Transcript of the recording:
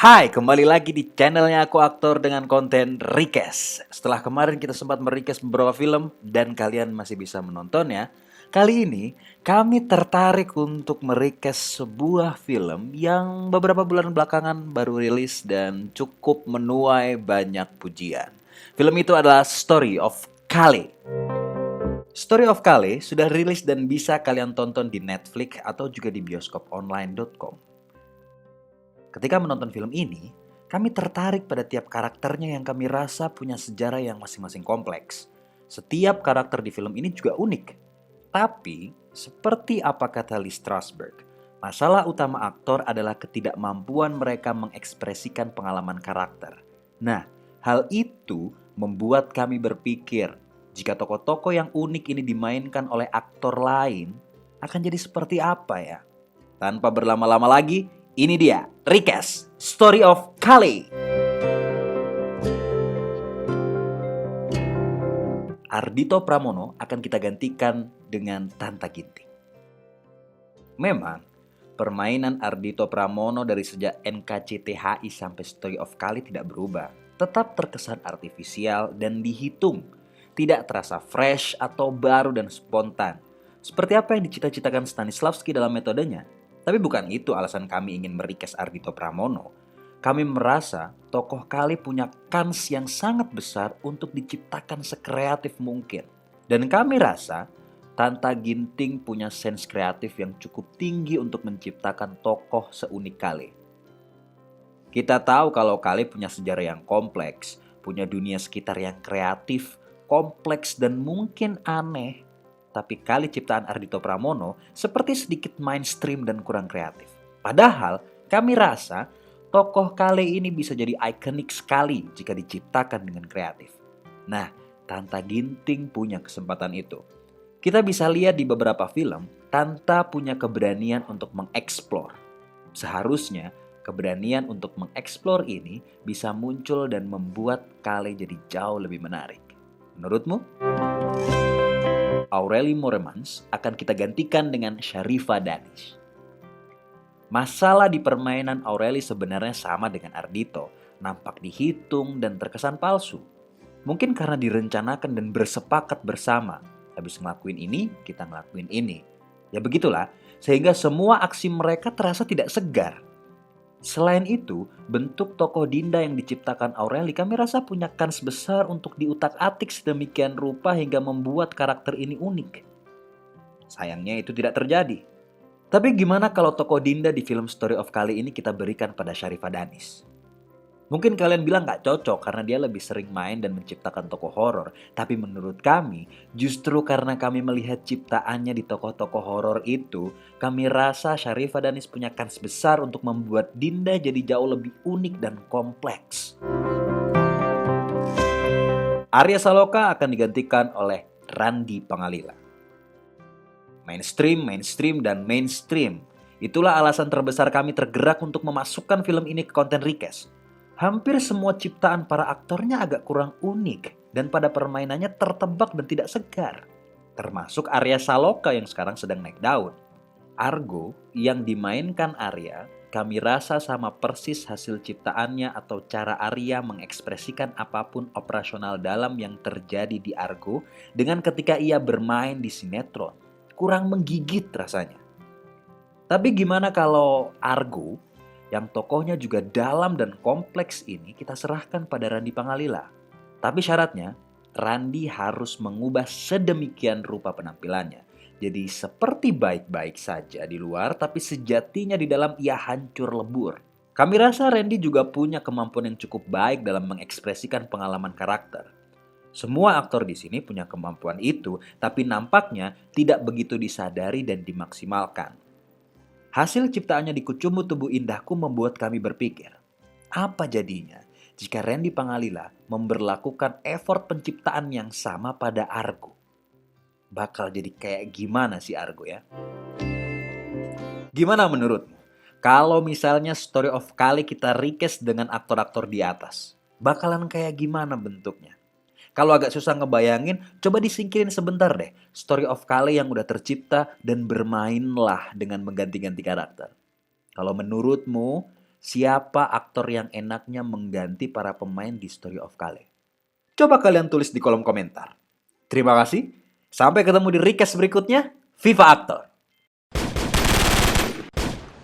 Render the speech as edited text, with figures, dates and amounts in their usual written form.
Hai, kembali lagi di channelnya Aku Aktor dengan konten Request. Setelah kemarin kita sempat merequest beberapa film dan kalian masih bisa menontonnya, kali ini kami tertarik untuk merequest sebuah film yang beberapa bulan belakangan baru rilis dan cukup menuai banyak pujian. Film itu adalah Story of Kale. Story of Kale sudah rilis dan bisa kalian tonton di Netflix atau juga di bioskoponline.com. Ketika menonton film ini, kami tertarik pada tiap karakternya yang kami rasa punya sejarah yang masing-masing kompleks. Setiap karakter di film ini juga unik. Tapi, seperti apa kata Lee Strasberg, masalah utama aktor adalah ketidakmampuan mereka mengekspresikan pengalaman karakter. Nah, hal itu membuat kami berpikir, jika tokoh-tokoh yang unik ini dimainkan oleh aktor lain, akan jadi seperti apa ya? Tanpa berlama-lama lagi, ini dia, Request, Story of Kale. Ardhito Pramono akan kita gantikan dengan Tanta Ginting. Memang, permainan Ardhito Pramono dari sejak NKCTHI sampai Story of Kale tidak berubah. Tetap terkesan artifisial dan dihitung. Tidak terasa fresh atau baru dan spontan. Seperti apa yang dicita-citakan Stanislavski dalam metodenya. Tapi bukan itu alasan kami ingin merequest Ardhito Pramono. Kami merasa tokoh Kale punya kans yang sangat besar untuk diciptakan sekreatif mungkin. Dan kami rasa Tanta Ginting punya sense kreatif yang cukup tinggi untuk menciptakan tokoh seunik Kale. Kita tahu kalau Kale punya sejarah yang kompleks, punya dunia sekitar yang kreatif, kompleks dan mungkin aneh. Tapi Kale ciptaan Ardhito Pramono seperti sedikit mainstream dan kurang kreatif. Padahal kami rasa tokoh Kale ini bisa jadi ikonik sekali jika diciptakan dengan kreatif. Nah, Tanta Ginting punya kesempatan itu. Kita bisa lihat di beberapa film, Tanta punya keberanian untuk mengeksplor. Seharusnya keberanian untuk mengeksplor ini bisa muncul dan membuat Kale jadi jauh lebih menarik. Menurutmu? Aurelie Moermans akan kita gantikan dengan Sharifah Danish. Masalah di permainan Aurelie sebenarnya sama dengan Ardhito, nampak dihitung dan terkesan palsu. Mungkin karena direncanakan dan bersepakat bersama. Habis ngelakuin ini, kita ngelakuin ini. Ya begitulah, sehingga semua aksi mereka terasa tidak segar. Selain itu, bentuk tokoh Dinda yang diciptakan Aurelie kami rasa punya kans besar untuk diutak-atik sedemikian rupa hingga membuat karakter ini unik. Sayangnya itu tidak terjadi. Tapi gimana kalau tokoh Dinda di film Story of Kale ini kita berikan pada Sharifah Danish? Mungkin kalian bilang gak cocok karena dia lebih sering main dan menciptakan tokoh horor. Tapi menurut kami, justru karena kami melihat ciptaannya di tokoh-tokoh horor itu, kami rasa Sharifah Danish punya kans besar untuk membuat Dinda jadi jauh lebih unik dan kompleks. Arya Saloka akan digantikan oleh Randy Pangalila. Mainstream, dan mainstream. Itulah alasan terbesar kami tergerak untuk memasukkan film ini ke konten Request. Hampir semua ciptaan para aktornya agak kurang unik dan pada permainannya tertebak dan tidak segar. Termasuk Arya Saloka yang sekarang sedang naik daun. Argo yang dimainkan Arya, kami rasa sama persis hasil ciptaannya atau cara Arya mengekspresikan apapun operasional dalam yang terjadi di Argo dengan ketika ia bermain di sinetron. Kurang menggigit rasanya. Tapi gimana kalau Argo yang tokohnya juga dalam dan kompleks ini kita serahkan pada Randy Pangalila. Tapi syaratnya, Randy harus mengubah sedemikian rupa penampilannya. Jadi seperti baik-baik saja di luar, tapi sejatinya di dalam ia hancur lebur. Kami rasa Randy juga punya kemampuan yang cukup baik dalam mengekspresikan pengalaman karakter. Semua aktor di sini punya kemampuan itu, tapi nampaknya tidak begitu disadari dan dimaksimalkan. Hasil ciptaannya di Kucumbu Tubuh Indahku membuat kami berpikir, apa jadinya jika Randy Pangalila memberlakukan effort penciptaan yang sama pada Argo? Bakal jadi kayak gimana sih Argo ya? Gimana menurutmu? Kalau misalnya Story of Kale kita request dengan aktor-aktor di atas, bakalan kayak gimana bentuknya? Kalau agak susah ngebayangin, coba disingkirin sebentar deh Story of Kale yang udah tercipta dan bermainlah dengan mengganti-ganti karakter. Kalau menurutmu, siapa aktor yang enaknya mengganti para pemain di Story of Kale? Coba kalian tulis di kolom komentar. Terima kasih. Sampai ketemu di recast berikutnya. Viva Aktor!